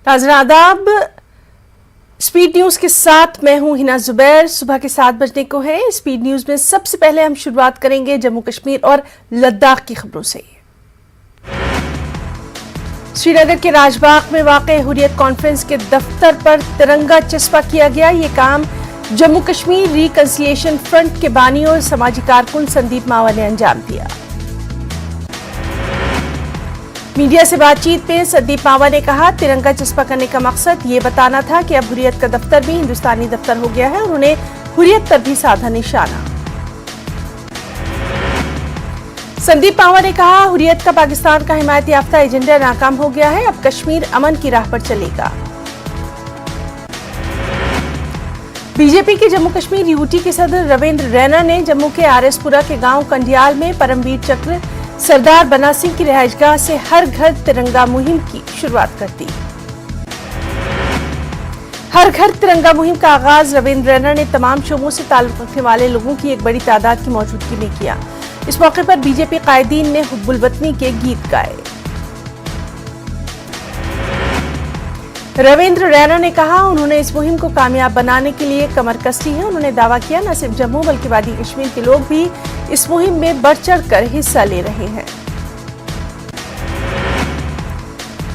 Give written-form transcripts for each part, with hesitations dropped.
नाज़रीन आदाब, speed news के साथ मैं हूं हिना जुबैर। सुबह के 7 बजने को है। स्पीड न्यूज में सबसे पहले हम शुरुआत करेंगे जम्मू कश्मीर और लद्दाख की खबरों से। श्रीनगर के राजबाग में वाक़े हुर्रियत कॉन्फ्रेंस के दफ्तर पर तिरंगा चस्पा किया गया। ये काम जम्मू कश्मीर रिकंसिलिएशन फ्रंट के बानी और समाजी कारकुन संदीप मावा ने अंजाम दिया। मीडिया से बातचीत में संदीप मावा ने कहा, तिरंगा चस्पा करने का मकसद ये बताना था कि अब हुर्रियत का दफ्तर भी हिंदुस्तानी दफ्तर हो गया है और उन्हें हुर्रियत पर भी साधा निशाना। संदीप मावा ने कहा, हुर्रियत का पाकिस्तान का हिमायत याफ्ता एजेंडा नाकाम हो गया है, अब कश्मीर अमन की राह पर चलेगा। बीजेपी के जम्मू कश्मीर यूटी के सदर रविंद्र रैना ने जम्मू के आरएसपुरा के गांव कंडियाल में परमवीर चक्र सरदार बना सिंह की रिहाइशगाह से हर घर तिरंगा मुहिम की शुरुआत कर दी। हर घर तिरंगा मुहिम का आगाज रविंद्र रैना ने तमाम शोबों से ताल्लुक रखने वाले लोगों की एक बड़ी तादाद की मौजूदगी में किया। इस मौके पर बीजेपी कायदीन ने हुब्बुल वतनी के गीत गाए। रविंद्र रैना ने कहा, उन्होंने इस मुहिम को कामयाब बनाने के लिए कमर कस ली है। उन्होंने दावा किया, न सिर्फ जम्मू बल्कि वादी कश्मीर के लोग भी इस मुहिम में बढ़ चढ़ कर हिस्सा ले रहे हैं।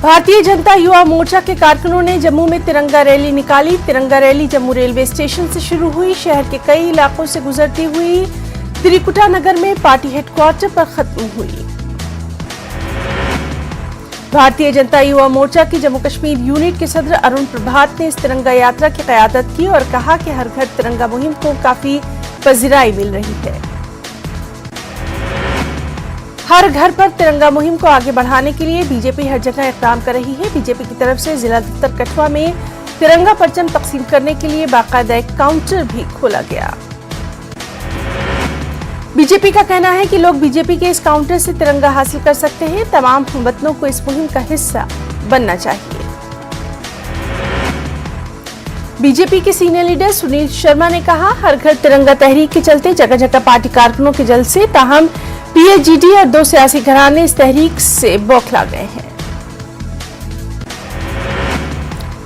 भारतीय जनता युवा मोर्चा के कारकुनों ने जम्मू में तिरंगा रैली निकाली। तिरंगा रैली जम्मू रेलवे स्टेशन से शुरू हुई, शहर के कई इलाकों से गुजरती हुई त्रिकुटा नगर में पार्टी हेडक्वार्टर पर खत्म हुई। भारतीय जनता युवा मोर्चा की जम्मू कश्मीर यूनिट के सदर अरुण प्रभात ने इस तिरंगा यात्रा की क़यादत की और कहा कि हर घर तिरंगा मुहिम को काफी पज़िराई मिल रही है। हर घर पर तिरंगा मुहिम को आगे बढ़ाने के लिए बीजेपी हर जगह इक़दाम कर रही है। बीजेपी की तरफ से जिला दफ्तर कठुआ में तिरंगा परचम तकसीम करने के लिए बाकायदा एक काउंटर भी खोला गया। बीजेपी का कहना है कि लोग बीजेपी के इस काउंटर से तिरंगा हासिल कर सकते हैं। तमाम हमवतनों को इस मुहिम का हिस्सा बनना चाहिए। बीजेपी के सीनियर लीडर सुनील शर्मा ने कहा, हर घर तिरंगा तहरीक के चलते जगह जगह पार्टी कारकुनों के जलसे, ताहम पीएचडी और 2 सियासी घराने इस तहरीक से बौखला गए हैं।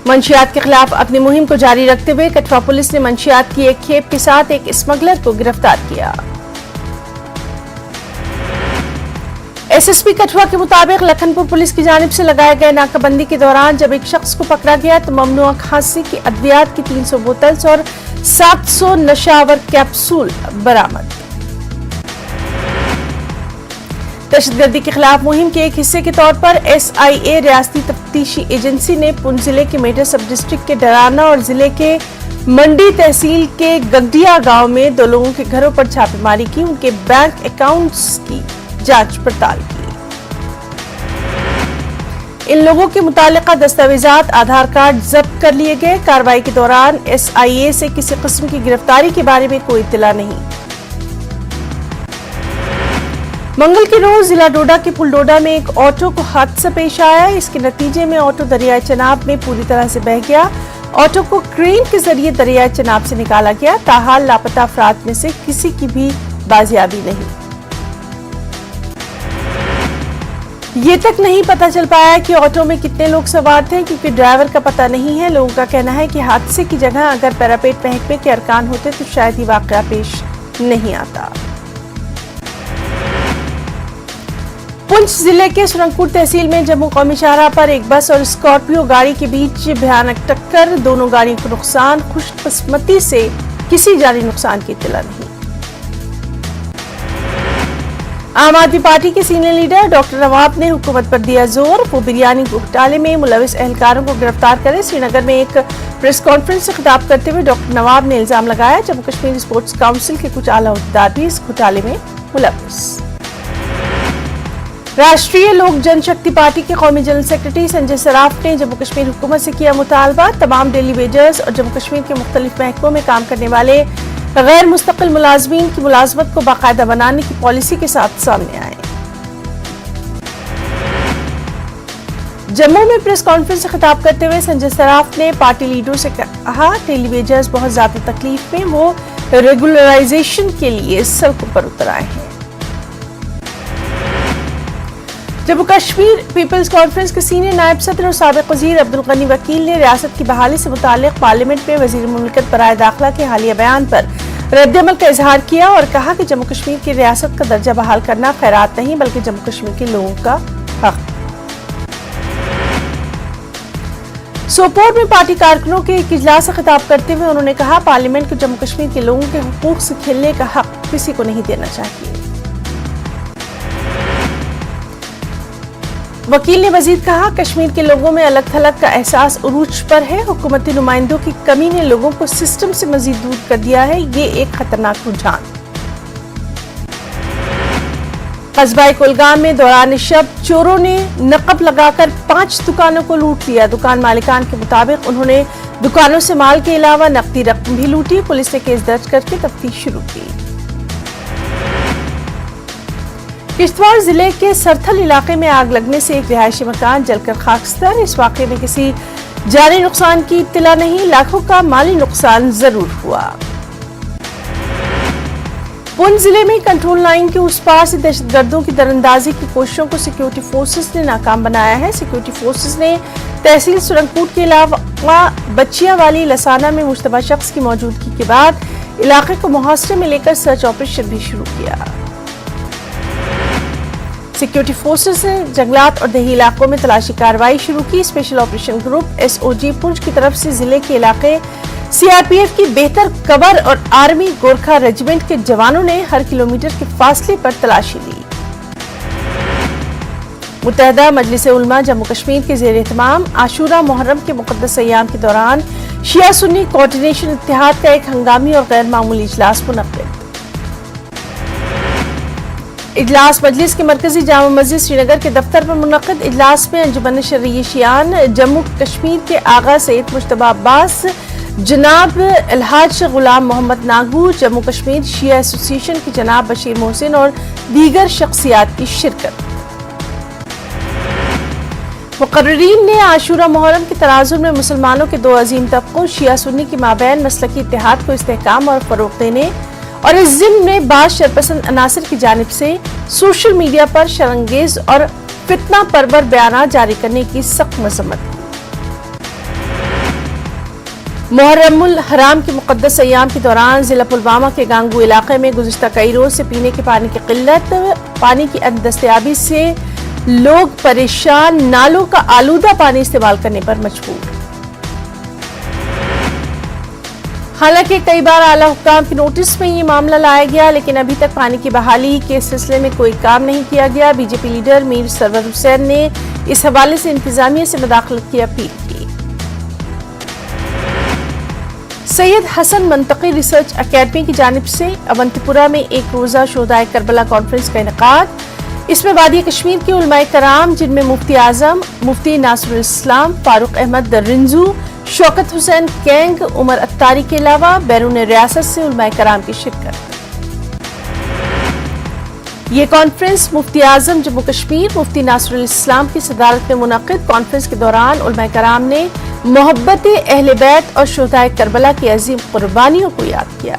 मंशियात के खिलाफ अपनी मुहिम को जारी रखते हुए कठुआ पुलिस ने मंशियात की एक खेप के साथ एक स्मगलर को गिरफ्तार किया। एसएसपी कठुआ के मुताबिक लखनपुर पुलिस की जानिब से लगाए गए नाकाबंदी के दौरान जब एक शख्स को पकड़ा गया तो ममनुआ खांसी की अद्वियात की 300 बोतल्स और 700 नशावर कैप्सूल बरामद। दहशतगर्दी के खिलाफ मुहिम के एक हिस्से के तौर पर एसआईए रियासती तफ्तीशी एजेंसी ने पुंछ जिले के मेडर सब डिस्ट्रिक्ट के डराना और जिले के मंडी तहसील के गगडिया गांव में 2 लोगों के घरों पर छापेमारी की, उनके बैंक अकाउंट्स की जांच पड़ताल की। इन लोगों के मुतालिका दस्तावेजात, आधार कार्ड जब्त कर लिए गए। कार्रवाई के दौरान एसआईए से किसी किस्म की गिरफ्तारी के बारे में कोई इत्तला नहीं। मंगल के रोज जिला डोडा के पुलडोडा में एक ऑटो को हादसा पेश आया। इसके नतीजे में ऑटो दरियाए चनाब में पूरी तरह से बह गया। ऑटो को क्रेन के जरिए दरियाए चनाब से निकाला गया। ताहाल लापता अफराद में से किसी की भी बाजियाबी नहीं। ये तक नहीं पता चल पाया कि ऑटो में कितने लोग सवार थे, क्योंकि ड्राइवर का पता नहीं है। लोगों का कहना है कि हादसे की जगह अगर पैरापेट महकमे के अरकान होते तो शायद ये वाकया पेश नहीं आता। पुंछ जिले के सुरंगपुर तहसील में जम्मू कौमी शाहराह पर एक बस और स्कॉर्पियो गाड़ी के बीच भयानक टक्कर, दोनों गाड़ियों को नुकसान। खुशकिस्मती से किसी जानी नुकसान की इत्तला नहीं। आम आदमी पार्टी के सीनियर लीडर डॉक्टर नवाब ने हुकूमत पर दिया जोर, वो बिरयानी घोटाले में मुलविस एहलकारों को गिरफ्तार करे। श्रीनगर में एक प्रेस कॉन्फ्रेंस से खिताब करते हुए डॉक्टर नवाब ने इल्जाम लगाया, जम्मू कश्मीर स्पोर्ट्स काउंसिल के कुछ आला अहदेदार भी इस घोटाले में मुलविस। राष्ट्रीय लोक जनशक्ति पार्टी के कौमी जनरल सेक्रेटरी संजय सराफ ने जम्मू कश्मीर हुकूमत से किया मुतालबा, तमाम डेली वेजर्स और जम्मू कश्मीर के मुख्तलिफ महकमों में काम करने वाले गैर मुस्तकिल मुलाजमीन की मुलाजमत को बाकायदा बनाने की पॉलिसी के साथ सामने आए। जम्मू में प्रेस कॉन्फ्रेंस से खिताब करते हुए संजय सराफ ने पार्टी लीडरों से कहा, डेली वेजर्स बहुत ज्यादा तकलीफ में, वो रेगुलराइजेशन के लिए सड़कों पर उतर आए हैं। جموں کشمیر پیپلز کانفرنس کے سینئر نائب صدر اور سابق وزیر عبدالغنی وکیل نے ریاست کی بحالی سے متعلق پارلیمنٹ میں وزیر مملکت برائے داخلہ کے حالیہ بیان پر رد عمل کا اظہار کیا اور کہا کہ جموں کشمیر کی ریاست کا درجہ بحال کرنا خیرات نہیں بلکہ جموں کشمیر کے لوگوں کا حق۔ سوپور میں پارٹی کارکنوں کے ایک اجلاس سے خطاب کرتے ہوئے انہوں نے کہا پارلیمنٹ کو جموں کشمیر کے لوگوں کے حقوق سے کھیلنے کا حق کسی کو نہیں دینا چاہیے۔ وکیل نے مزید کہا کشمیر کے لوگوں میں الگ تھلگ کا احساس عروج پر ہے، حکومتی نمائندوں کی کمی نے لوگوں کو سسٹم سے مزید دور کر دیا ہے، یہ ایک خطرناک رجحان۔ قصبہ کولگام میں دوران شب چوروں نے نقب لگا کر 5 دکانوں کو لوٹ لیا۔ دکان مالکان کے مطابق انہوں نے دکانوں سے مال کے علاوہ نقدی رقم بھی لوٹی۔ پولیس نے کیس درج کر کے تفتیش شروع کی۔ کشتواڑ ضلع کے سرتھل علاقے میں آگ لگنے سے ایک رہائشی مکان جل کر خاکستر۔ اس واقعے میں کسی جانی نقصان کی اطلاع نہیں، لاکھوں کا مالی نقصان ضرور ہوا۔ پونچھ ضلع میں کنٹرول لائن کے اس پار سے دہشت گردوں کی دراندازی کی کوششوں کو سیکیورٹی فورسز نے ناکام بنایا ہے۔ سیکیورٹی فورسز نے تحصیل سرنگپوٹ کے علاوہ بچیاں والی لسانہ میں مشتبہ شخص کی موجودگی کے بعد علاقے کو محاصرے میں لے کر سرچ آپریشن بھی شروع کیا۔ سیکیورٹی فورسز نے جنگلات اور دیہی علاقوں میں تلاشی کارروائی شروع کی۔ اسپیشل آپریشن گروپ SOG پونچھ کی طرف سے ضلع کے علاقے CRPF کی بہتر کور اور آرمی گورکھا ریجیمنٹ کے جوانوں نے ہر کلومیٹر کے فاصلے پر تلاشی لی۔ متحدہ مجلس علماء جموں کشمیر کے زیر اہتمام عاشورہ محرم کے مقدس ایام کے دوران شیعہ سنی کوارڈینیشن اتحاد کا ایک ہنگامی اور غیر معمولی اجلاس منعقد۔ اجلاس مجلس کے مرکزی جامع مسجد سری نگر کے دفتر پر منعقد۔ اجلاس میں انجمن شرعیہ شیعان جموں کشمیر کے آغا سید مجتبی عباس، جناب الحاج شیخ غلام محمد ناگو، جموں کشمیر شیعہ ایسوسی ایشن کے جناب بشیر محسن اور دیگر شخصیات کی شرکت۔ مقررین نے عاشورہ محرم کے تناظر میں مسلمانوں کے 2 عظیم طبقوں شیعہ سنی کے مابین مسلکی اتحاد کو استحکام اور فروغ دینے اور اس ضمن میں بعض شرپسند عناصر کی جانب سے سوشل میڈیا پر شرانگیز اور فتنہ پرور بیانات جاری کرنے کی سخت مذمت کی۔ محرم الحرام کے مقدس ایام کے دوران ضلع پلوامہ کے گانگو علاقے میں گزشتہ کئی روز سے پینے کے پانی کی قلت، پانی کی عدم دستیابی سے لوگ پریشان، نالوں کا آلودہ پانی استعمال کرنے پر مجبور۔ حالانکہ کئی بار اعلیٰ حکام کے نوٹس میں یہ معاملہ لایا گیا لیکن ابھی تک پانی کی بحالی کے سلسلے میں کوئی کام نہیں کیا گیا۔ BJP لیڈر میر سرور حسین نے اس حوالے سے انتظامیہ سے مداخلت کی اپیل کی۔ سید حسن منطقی ریسرچ اکیڈمی کی جانب سے اونتی پورہ میں ایک روزہ شہدائے کربلا کانفرنس کا انعقاد۔ اس میں وادی کشمیر کے علماء کرام جن میں مفتی اعظم مفتی ناصر الاسلام فاروق احمد درنزو، شوکت حسین کینگ، عمر اتاری کے علاوہ بیرون ریاست سے علماء کرام کی شرکت۔ یہ کانفرنس مفتی اعظم جموں کشمیر مفتی ناصر الاسلام کی صدارت میں منعقد۔ کانفرنس کے دوران علماء کرام نے محبت اہل بیت اور شہدائے کربلا کی عظیم قربانیوں کو یاد کیا۔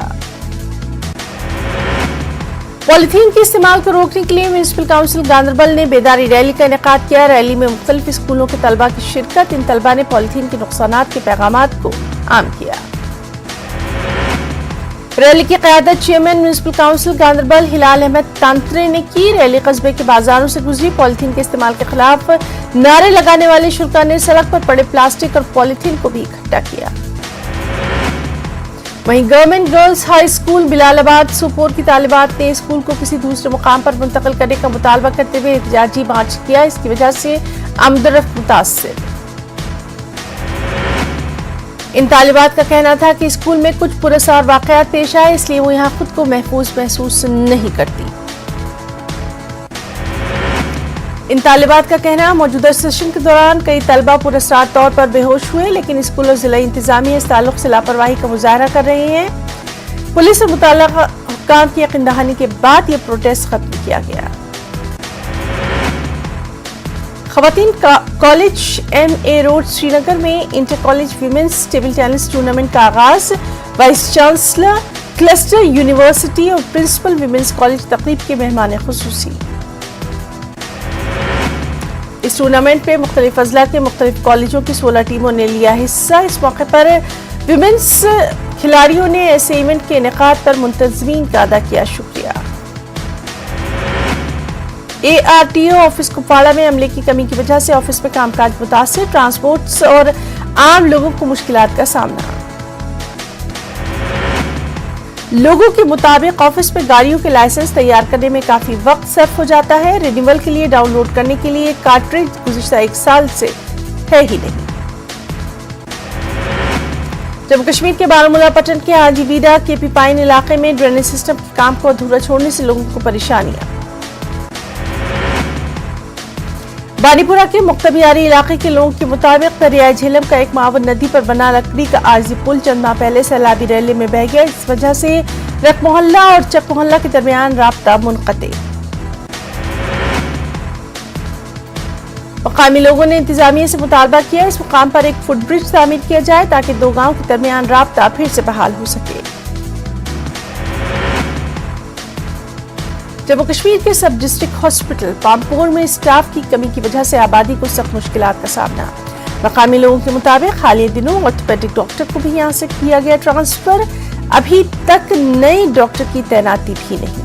پولیتھین کے استعمال کو روکنے کے لیے میونسپل کونسل گاندربل نے بیداری ریلی کا انعقاد کیا۔ ریلی میں مختلف اسکولوں کے طلبہ کی شرکت۔ ان طلبہ نے پولیتھین کے نقصانات کے پیغامات کو عام کیا۔ ریلی کی قیادت چیئرمین میونسپل کونسل گاندربل ہلال احمد تانترے نے کی۔ ریلی قصبے کے بازاروں سے گزری۔ پولیتھین کے استعمال کے خلاف نعرے لگانے والے شرکاء نے سڑک پر پڑے پلاسٹک اور پولیتھین کو بھی اکٹھا کیا۔ وہیں گورنمنٹ گرلز ہائی اسکول بلال آباد سوپور کی طالبات نے اسکول کو کسی دوسرے مقام پر منتقل کرنے کا مطالبہ کرتے ہوئے احتجاجی مارچ کیا۔ اس کی وجہ سے آمد و رفت متاثر۔ ان طالبات کا کہنا تھا کہ اسکول میں کچھ پراسرار واقعات پیش آئے اس لیے وہ یہاں خود کو محفوظ محسوس نہیں کرتی۔ ان طالبات کا کہنا موجودہ سیشن کے دوران کئی طلبہ پراسرار طور پر بے ہوش ہوئے لیکن اسکول اور ضلعی انتظامیہ اس تعلق سے لاپرواہی کا مظاہرہ کر رہے ہیں۔ پولیس اور متعلقہ حکام کی یقین دہانی کے بعد یہ پروٹیسٹ ختم کیا گیا۔ خواتین college MA road Srinagar میں inter college women's table tennis tournament کا آغاز۔ وائس چانسلر کلسٹر یونیورسٹی اور پرنسپل ویمنز کالج تقریب کے مہمان خصوصی۔ इस टूर्नामेंट में मुख्तलिफ अजला के मुख्तलिफ कॉलेजों की 16 टीमों ने लिया हिस्सा। इस मौके पर विमेंस खिलाड़ियों ने ऐसे इवेंट के इनेकाद पर मुंतजमीन का अदा किया शुक्रिया। ARTO ऑफिस कुपवाड़ा में अमले की कमी की वजह से ऑफिस में कामकाज मुतासिर, ट्रांसपोर्ट्स और आम लोगों को मुश्किलात का सामना। लोगों के मुताबिक ऑफिस में गाड़ियों के लाइसेंस तैयार करने में काफी वक्त सर्फ हो जाता है। रिन्यूअल के लिए डाउनलोड करने के लिए कार्ट्रिज गुज़िश्ता 1 साल से है ही नहीं। जम्मू कश्मीर के बारामूला पट्टन के हाजीवीरा KP पाइन इलाके में ड्रेनेज सिस्टम के काम को अधूरा छोड़ने से लोगों को परेशानियां। बानीपुरा के मुक्तबियारी इलाके के लोगों के मुताबिक दरियाई झेलम का एक मावन नदी पर बना लकड़ी का आरजी पुल चंद माह पहले सैलाबी रैली में बह गया। इस वजह से रक मोहल्ला और चक मोहल्ला के दरमियान राब्ता मुनक़ते। मकामी लोगों ने इंतजामिया से मुतालबा किया इस मुकाम पर एक फुटब्रिज तामीर किया जाए ताकि दो गांव के दरमियान राब्ता फिर से बहाल हो सके। जम्मू कश्मीर के सब डिस्ट्रिक्ट हॉस्पिटल पामपोर में स्टाफ की कमी की वजह से आबादी को सख्त मुश्किलात का सामना। मकामी लोगों के मुताबिक हालिया दिनों ऑर्थोपेडिक डॉक्टर को भी यहां से किया गया ट्रांसफर, अभी तक नए डॉक्टर की तैनाती भी नहीं।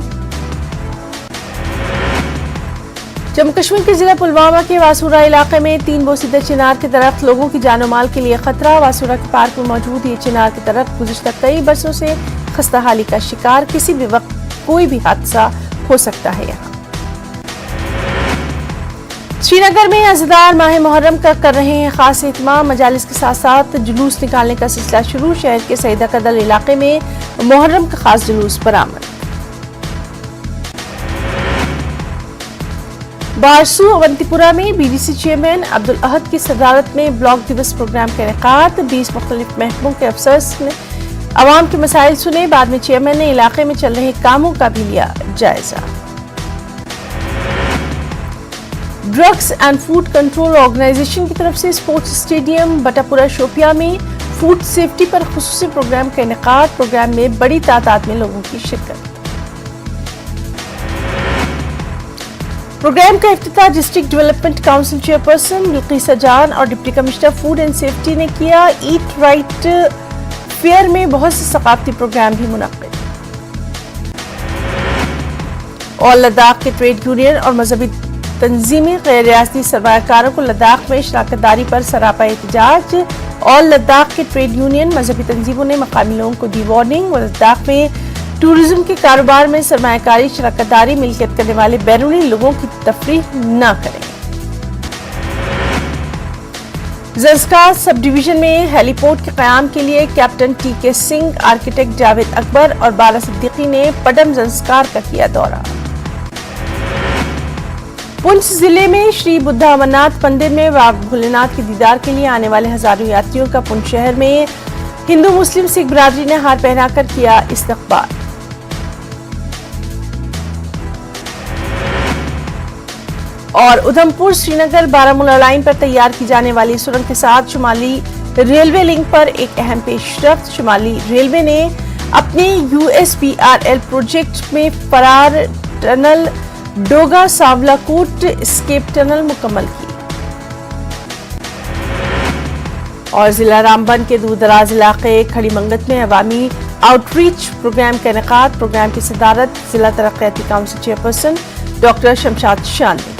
जम्मू कश्मीर के जिला पुलवामा के वासूरा इलाके में 3 बोसीदा चिनार के दरख्त लोगों की जानो माल के लिए खतरा। वासूरा के पार्क में मौजूद ये चिनार के दरख्त गुज़िश्ता कई बरसों से खस्ताहाली का शिकार, किसी भी वक्त कोई भी हादसा हो सकता है। यहाँ श्रीनगर में अज़ादार माह मुहर्रम का कर रहे हैं खास एहतमाम। मजालिस के साथ साथ जुलूस निकालने का सिलसिला शुरू। शहर के सईदा कदल इलाके में मुहर्रम का खास जुलूस बरामद। बारसू अवंतीपुरा में BDC चेयरमैन अब्दुल अहद की सदारत में ब्लॉक दिवस प्रोग्राम का इनेकाद। 20 मुख्तलिफ महकमों के अफसर्स ने अवाम के मसाइल सुने। बाद में चेयरमैन ने इलाके में चल रहे कामों का भी लिया जायजा। Drugs and food control organisation की तरफ से स्पोर्ट्स स्टेडियम बटापुरा शोपिया में फूड सेफ्टी पर खुसूसी प्रोग्राम का इनेकाद। प्रोग्राम में बड़ी तादाद में लोगों की शिरकत। प्रोग्राम का इफ्तिताह डिस्ट्रिक्ट डेवलपमेंट काउंसिल चेयरपर्सन बिल्किसा जान और deputy commissioner food and safety ने किया। ईट राइट फेयर में बहुत से सकाफती प्रोग्राम भी मुनक्किद। और लद्दाख के ट्रेड यूनियन और मजहबी तंजीमें गैर रियासती सरमायाकारों को लद्दाख में शराकतदारी पर सरापा एहतजाज। और लद्दाख के ट्रेड यूनियन मजहबी तंजीमों ने मकामी लोगों को दी वार्निंग। और लद्दाख में टूरिज्म के कारोबार में सरमायाकारी शराकतदारी मिल्कियत करने वाले बैरूनी लोगों की तफरीह न करें। ज़ंस्कार सब डिवीजन में हेलीपोर्ट के क़याम के लिए captain TK Singh, architect Javed Akbar और बाला सिद्दीकी ने पडम ज़ंस्कार का किया दौरा। पुंछ जिले में श्री बुद्धा अमरनाथ मंदिर में बाबा भोलेनाथ के दीदार के लिए आने वाले हजारों यात्रियों का पुंछ शहर में हिंदू मुस्लिम सिख बिरादरी ने हार पहनाकर किया इस्तकबाल। और उधमपुर श्रीनगर बारामूला लाइन पर तैयार की जाने वाली सुरंग के साथ शुमाली रेलवे लिंक पर एक अहम पेशरफ्त। शुमाली रेलवे ने अपने USPRL प्रोजेक्ट में फरार टनल डोगा सावलाकोट स्केप टनल मुकम्मल की। और जिला रामबन के दूर दराज इलाके खड़ी मंगत में अवामी आउटरीच प्रोग्राम का इनेकाद। प्रोग्राम की सदारत जिला तरक्याती काउंसिल चेयरपर्सन डॉक्टर शमशाद शान ने।